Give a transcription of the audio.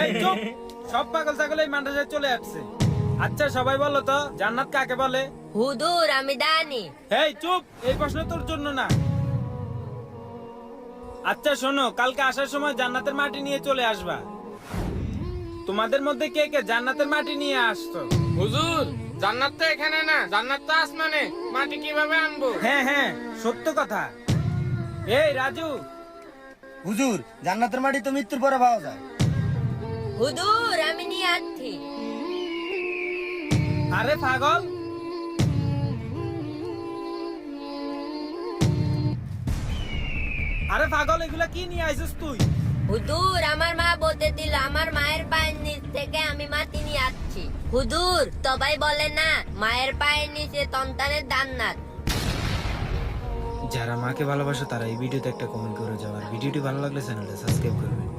এই চুপ, সব পাগল ছাগল এই মাদ্রাসায় চলে আসছে। আচ্ছা সবাই বলো তো জান্নাত কাকে বলে? হুজুর আমি জানি। এই চুপ, এই প্রশ্ন তোর জন্য না। আচ্ছা শোনো, কালকে আসার সময় জান্নাতের মাটি নিয়ে চলে আসবা। তোমাদের মধ্যে কে কে জান্নাতের মাটি নিয়ে আসছো? হুজুর, জান্নাত তো এখানে না, জান্নাত তো আসমানে, মাটি কিভাবে আনবো? হ্যাঁ হ্যাঁ, সত্য কথা। এই রাজু, হুজুর, জান্নাতের মাটি তো মৃত্যুর পরে পাওয়া যায়। হুজুর আমি নিয়ে আসছি। আরে পাগল, আরে পাগল, এগুলা কি নিয়ে আইছিস তুই? হুজুর আমার মা বলতে দিল আমার মায়ের পায়ের নিচ থেকে আমি মাটি নিয়ে আসছি। হুজুর সবাই বলে না মায়ের পায়ের নিচে সন্তানের জান্নাত। যারা মাকে ভালোবাসে তারা এই ভিডিওতে একটা কমেন্ট করে যাও, আর ভিডিওটি ভালো লাগলে চ্যানেলটা সাবস্ক্রাইব করবে।